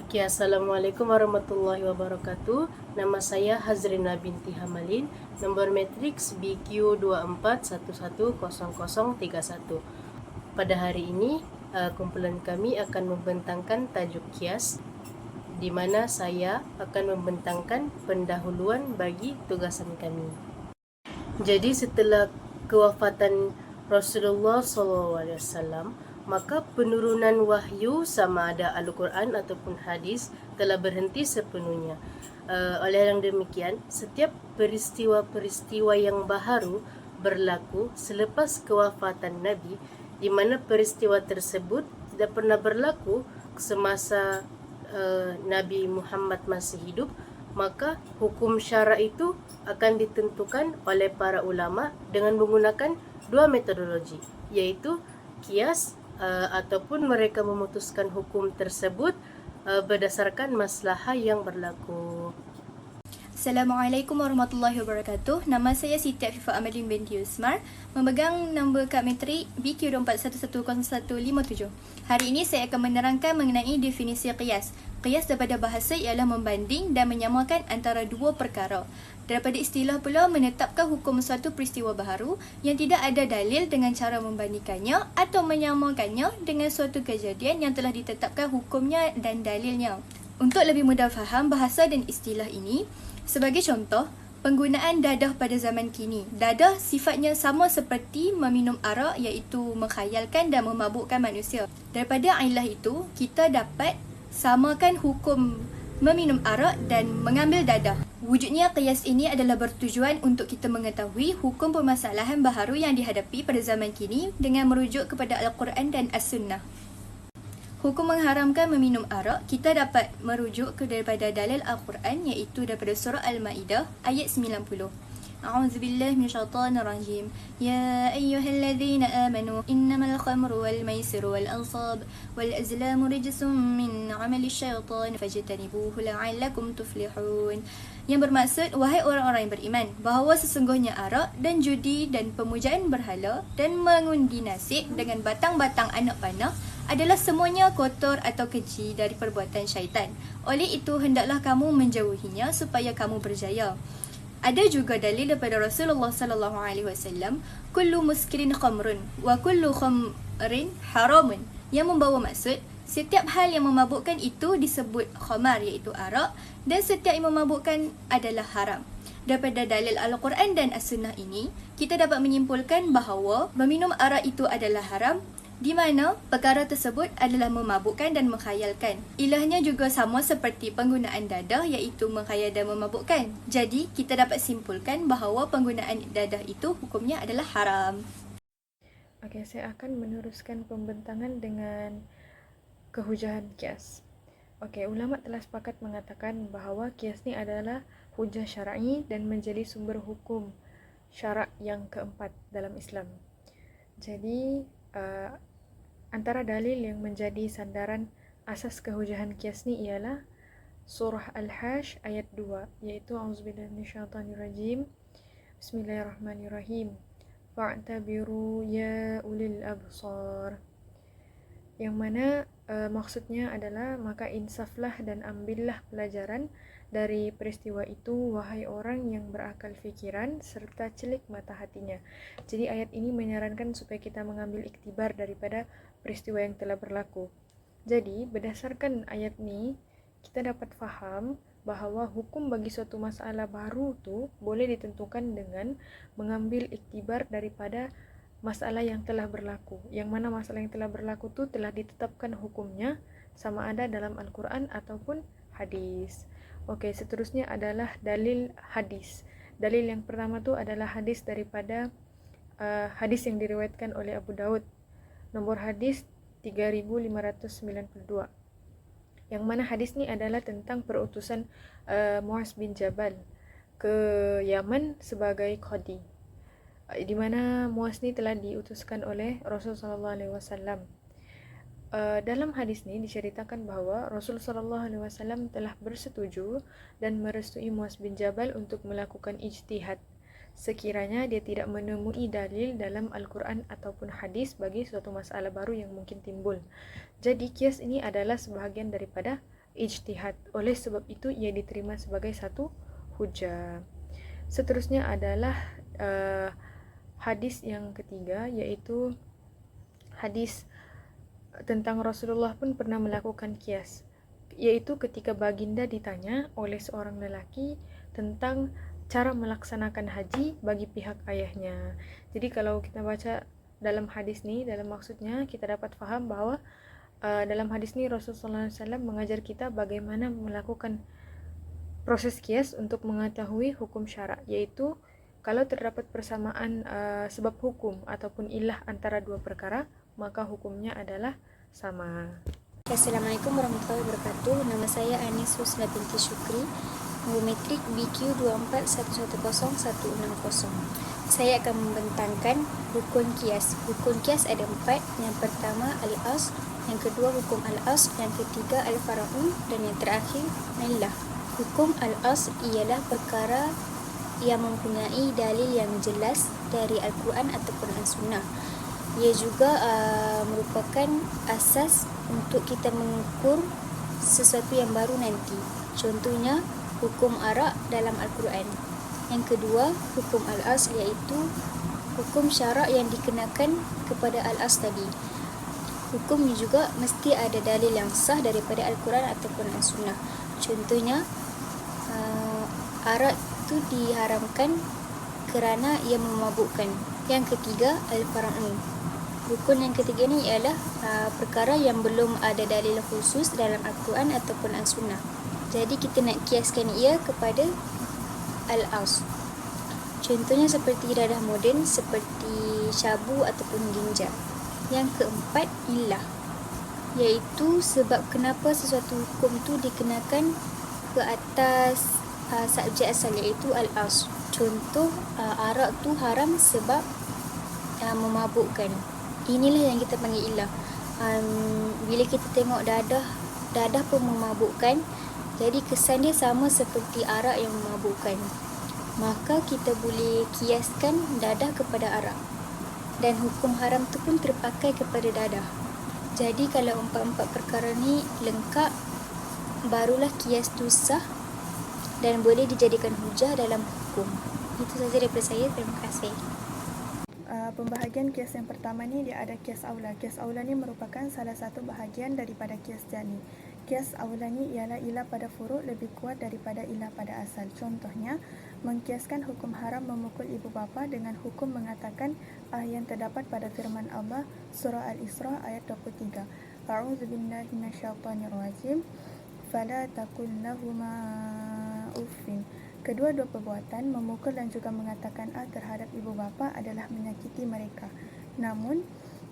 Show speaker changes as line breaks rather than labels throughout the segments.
Okay, Assalamualaikum warahmatullahi wabarakatuh. Nama saya Hazrina binti Hamalin, nombor matriks BQ24110031. Pada hari ini, kumpulan kami akan membentangkan tajuk kias, di mana saya akan membentangkan pendahuluan bagi tugasan kami. Jadi setelah kewafatan Rasulullah SAW, maka penurunan wahyu sama ada Al-Quran ataupun hadis telah berhenti sepenuhnya. Oleh yang demikian, setiap peristiwa-peristiwa yang baharu berlaku selepas kewafatan Nabi, di mana peristiwa tersebut tidak pernah berlaku semasa Nabi Muhammad masih hidup, maka hukum syara itu akan ditentukan oleh para ulama dengan menggunakan dua metodologi, yaitu kias ataupun mereka memutuskan hukum tersebut berdasarkan maslahah yang berlaku.
Assalamualaikum warahmatullahi wabarakatuh. Nama saya Siti Afifah Amalin binti Usmar, memegang nombor kad metrik BQ24110157. Hari ini saya akan menerangkan mengenai definisi qiyas. Qiyas daripada bahasa ialah membanding dan menyamakan antara dua perkara. Daripada istilah pula menetapkan hukum suatu peristiwa baharu yang tidak ada dalil dengan cara membandingkannya atau menyamakannya dengan suatu kejadian yang telah ditetapkan hukumnya dan dalilnya. Untuk lebih mudah faham bahasa dan istilah ini, sebagai contoh, penggunaan dadah pada zaman kini. Dadah sifatnya sama seperti meminum arak, iaitu mengkhayalkan dan memabukkan manusia. Daripada ilah itu, kita dapat samakan hukum meminum arak dan mengambil dadah. Wujudnya qiyas ini adalah bertujuan untuk kita mengetahui hukum permasalahan baharu yang dihadapi pada zaman kini dengan merujuk kepada Al-Quran dan As-Sunnah. Hukum mengharamkan meminum arak, kita dapat merujuk daripada dalil Al-Quran, iaitu daripada surah Al-Ma'idah ayat 90. A'udzubillahi minasyaitonirrajim. Ya ayyuhalladzina amanu innamal khamru wal maisiru wal ansab wal azlamu rijsum min 'amali syaitan fajtanibuhu la'allakum tuflihun. Yang bermaksud, wahai orang-orang yang beriman, bahawa sesungguhnya arak dan judi dan pemujaan berhala dan mengundi nasib dengan batang-batang anak panah adalah semuanya kotor atau keji dari perbuatan syaitan. Oleh itu, hendaklah kamu menjauhinya supaya kamu berjaya. Ada juga dalil daripada Rasulullah SAW, kullu muskirin khamrun wa kullu khamrin haramun, yang membawa maksud setiap hal yang memabukkan itu disebut khamar, iaitu arak, dan setiap yang memabukkan adalah haram. Daripada dalil Al-Quran dan As-Sunnah ini, kita dapat menyimpulkan bahawa meminum arak itu adalah haram, di mana perkara tersebut adalah memabukkan dan menghayalkan. Ilahnya juga sama seperti penggunaan dadah, iaitu menghayal dan memabukkan. Jadi, kita dapat simpulkan bahawa penggunaan dadah itu hukumnya adalah haram.
Okey, saya akan meneruskan pembentangan dengan kehujahan kias. Okey, ulama telah sepakat mengatakan bahawa kias ni adalah hujah syar'i dan menjadi sumber hukum syarak yang keempat dalam Islam. Jadi, antara dalil yang menjadi sandaran asas kehujahan kias ni ialah surah Al-Hajj ayat 2, iaitu auzubillahi minasyaitonirrajim. Bismillahirrahmanirrahim. Fa'tabiru ya ulil absar. Yang mana maksudnya adalah maka insaflah dan ambillah pelajaran dari peristiwa itu, wahai orang yang berakal fikiran serta celik mata hatinya. Jadi ayat ini menyarankan supaya kita mengambil iktibar daripada peristiwa yang telah berlaku. Jadi berdasarkan ayat ini, kita dapat faham bahawa hukum bagi suatu masalah baru tu boleh ditentukan dengan mengambil iktibar daripada masalah yang telah berlaku. Yang mana masalah yang telah berlaku tu telah ditetapkan hukumnya sama ada dalam Al-Quran ataupun hadis. Okey, seterusnya adalah dalil hadis. Dalil yang pertama tu adalah hadis daripada hadis yang diriwayatkan oleh Abu Daud. Nombor hadis 3592. Yang mana hadis ni adalah tentang perutusan Muaz bin Jabal ke Yaman sebagai qadi. Di mana Muaz ni telah diutuskan oleh Rasulullah SAW. Dalam hadis ni diceritakan bahawa Rasulullah SAW telah bersetuju dan merestui Muaz bin Jabal untuk melakukan ijtihad sekiranya dia tidak menemui dalil dalam Al-Quran ataupun hadis bagi suatu masalah baru yang mungkin timbul. Jadi kias ini adalah sebahagian daripada ijtihad. Oleh sebab itu ia diterima sebagai satu hujah. Seterusnya adalah hadis yang ketiga, iaitu hadis tentang Rasulullah pun pernah melakukan qiyas, iaitu ketika baginda ditanya oleh seorang lelaki tentang cara melaksanakan haji bagi pihak ayahnya. Jadi kalau kita baca dalam hadis ni, dalam maksudnya kita dapat faham bahawa dalam hadis ni Rasulullah SAW mengajar kita bagaimana melakukan proses qiyas untuk mengetahui hukum syarak, iaitu kalau terdapat persamaan sebab hukum ataupun ilah antara dua perkara, maka hukumnya adalah sama.
Assalamualaikum warahmatullahi wabarakatuh. Nama saya Anis Husna binti Syukri, Metrik BQ 24110-160. Saya akan membentangkan hukum qiyas. Hukum qiyas ada 4. Yang pertama al-as, yang kedua hukum al-as, yang ketiga al-fara'un, dan yang terakhir illah. Hukum al-as ialah perkara yang mempunyai dalil yang jelas dari Al-Quran ataupun As-Sunnah. Ia juga merupakan asas untuk kita mengukur sesuatu yang baru nanti. Contohnya hukum arak dalam Al-Quran. Yang kedua, hukum al-as, iaitu hukum syarak yang dikenakan kepada al-as tadi. Hukum ini juga mesti ada dalil yang sah daripada Al-Quran ataupun As-Sunnah. Contohnya arak itu diharamkan kerana ia memabukkan. Yang ketiga, al-fara'un. Rukun yang ketiga ni ialah perkara yang belum ada dalil khusus dalam Al-Quran ataupun As-Sunnah. Jadi kita nak kiaskan ia kepada al-as. Contohnya seperti dadah moden, seperti syabu ataupun ginjal. Yang keempat, illah, iaitu sebab kenapa sesuatu hukum tu dikenakan ke atas subjek asal, iaitu al-as. Contoh arak tu haram sebab memabukkan. Inilah yang kita panggil illah. Bila kita tengok dadah pun memabukkan, jadi kesan dia sama seperti arak yang memabukkan. Maka kita boleh kiaskan dadah kepada arak. Dan hukum haram tu pun terpakai kepada dadah. Jadi kalau empat-empat perkara ni lengkap, barulah kias tu sah dan boleh dijadikan hujah dalam hukum. Itu saja daripada saya. Terima kasih.
Pembahagian kias yang pertama ni dia ada kias aula. Kias aula ni merupakan salah satu bahagian daripada kias jani. Kias aula ni ialah ilah pada furuk lebih kuat daripada ilah pada asal. Contohnya, mengkiaskan hukum haram memukul ibu bapa dengan hukum mengatakan yang terdapat pada firman Allah surah Al-Isra ayat 23. A'udzubillahi minasyaitonirrajim. Fala taqul lahuma uffin. Kedua-dua perbuatan, memukul dan juga mengatakan terhadap ibu bapa, adalah menyakiti mereka. Namun,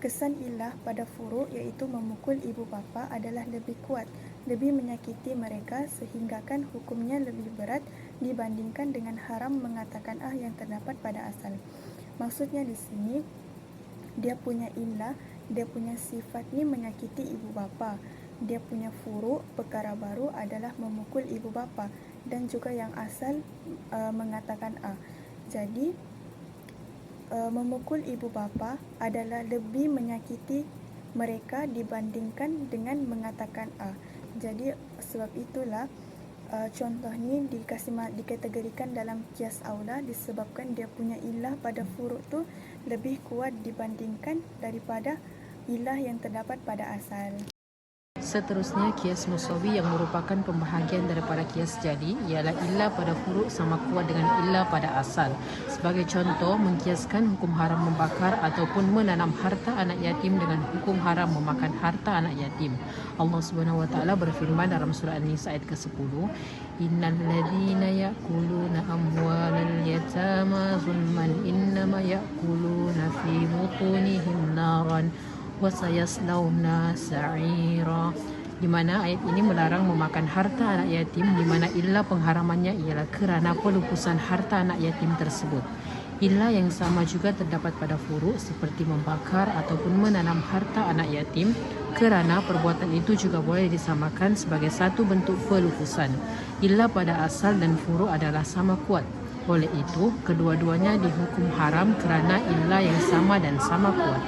kesan ilah pada furuk iaitu memukul ibu bapa adalah lebih kuat, lebih menyakiti mereka sehinggakan hukumnya lebih berat dibandingkan dengan haram mengatakan yang terdapat pada asal. Maksudnya di sini, dia punya ilah, dia punya sifat ni menyakiti ibu bapa. Dia punya furuk, perkara baru adalah memukul ibu bapa, dan juga yang asal mengatakan Jadi memukul ibu bapa adalah lebih menyakiti mereka dibandingkan dengan mengatakan Jadi sebab itulah contoh ni dikategorikan dalam kias aula disebabkan dia punya ilah pada furuk tu lebih kuat dibandingkan daripada ilah yang terdapat pada asal.
Seterusnya, kias musawi yang merupakan pembahagian daripada kias jadi ialah ilah pada furuk sama kuat dengan ilah pada asal. Sebagai contoh, mengkiaskan hukum haram membakar ataupun menanam harta anak yatim dengan hukum haram memakan harta anak yatim. Allah Subhanahu wa taala berfirman dalam surah An-Nisa ayat ke-10, Innal ladzina ya'kuluna amwalal yatama zulman innama ya'kuluna fi butunihim naran wa sayaslawna sa'ira. Di mana ayat ini melarang memakan harta anak yatim, di mana ilah pengharamannya ialah kerana pelupusan harta anak yatim tersebut. Ilah yang sama juga terdapat pada furuk seperti membakar ataupun menanam harta anak yatim, kerana perbuatan itu juga boleh disamakan sebagai satu bentuk pelupusan. Ilah pada asal dan furuk adalah sama kuat. Oleh itu, kedua-duanya dihukum haram kerana ilah yang sama dan sama kuat.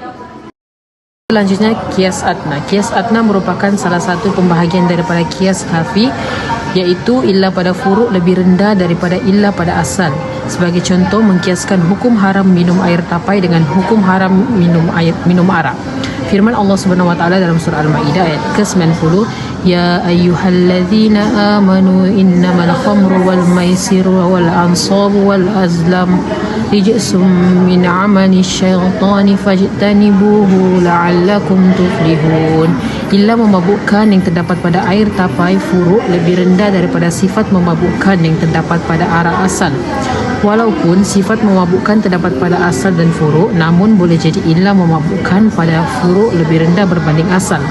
Selanjutnya kias adna. Kias adna merupakan salah satu pembahagian daripada kias khafi, iaitu illa pada furuk lebih rendah daripada illa pada asal. Sebagai contoh, mengkiaskan hukum haram minum air tapai dengan hukum haram minum arak. Firman Allah Subhanahu wa taala dalam surah Al-Maidah ayat ke-90, ya ayyuhalladzina amanu innamal khamru wal maisiru wal ansabu wal azlam rijsum min amali syaitani fajtanibuhu la'allakum tuflihun. Illa memabukkan yang terdapat pada air tapai furuk lebih rendah daripada sifat memabukkan yang terdapat pada arak asal. Walaupun sifat memabukkan terdapat pada asal dan furuk, namun boleh jadi illa memabukkan pada furuk lebih rendah berbanding asal.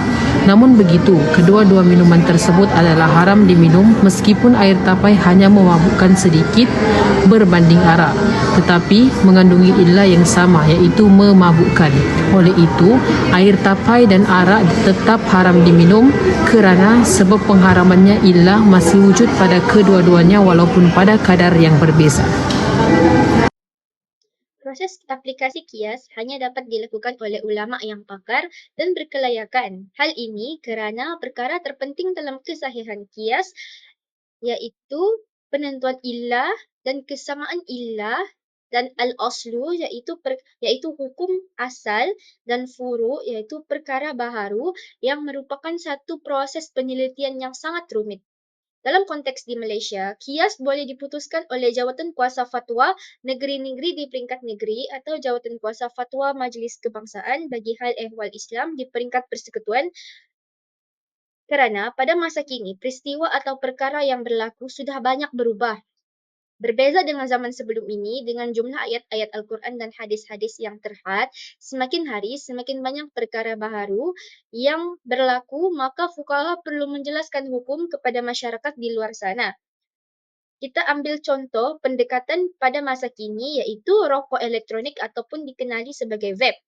Namun begitu, kedua-dua minuman tersebut adalah haram diminum meskipun air tapai hanya memabukkan sedikit berbanding arak, tetapi mengandungi illa yang sama, iaitu memabukkan. Oleh itu, air tapai dan arak tetap haram diminum kerana sebab pengharamannya illa masih wujud pada kedua-duanya walaupun pada kadar yang berbeza.
Proses aplikasi kias hanya dapat dilakukan oleh ulama yang pakar dan berkelayakan. Hal ini kerana perkara terpenting dalam kesahihan kias iaitu penentuan illah dan kesamaan illah dan al-aslu iaitu hukum asal dan furu iaitu perkara baharu yang merupakan satu proses penelitian yang sangat rumit. Dalam konteks di Malaysia, kias boleh diputuskan oleh jawatan kuasa fatwa negeri-negeri di peringkat negeri atau jawatan kuasa fatwa Majlis Kebangsaan bagi hal ehwal Islam di peringkat persekutuan, kerana pada masa kini peristiwa atau perkara yang berlaku sudah banyak berubah. Berbeza dengan zaman sebelum ini, dengan jumlah ayat-ayat Al-Quran dan hadis-hadis yang terhad, semakin hari semakin banyak perkara baharu yang berlaku, maka fuqaha perlu menjelaskan hukum kepada masyarakat di luar sana. Kita ambil contoh pendekatan pada masa kini iaitu rokok elektronik ataupun dikenali sebagai vape.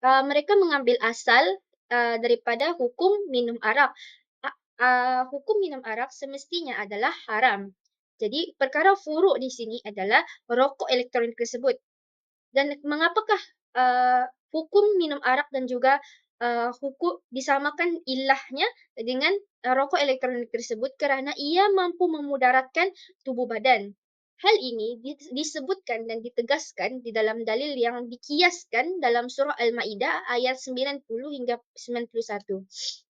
Mereka mengambil asal daripada hukum minum arak. Hukum minum arak semestinya adalah haram. Jadi perkara furuk di sini adalah rokok elektronik tersebut. Dan mengapakah hukum minum arak dan juga hukum disamakan ilahnya dengan rokok elektronik tersebut kerana ia mampu memudaratkan tubuh badan. Hal ini disebutkan dan ditegaskan di dalam dalil yang dikiaskan dalam surah Al-Maidah ayat 90 hingga 91.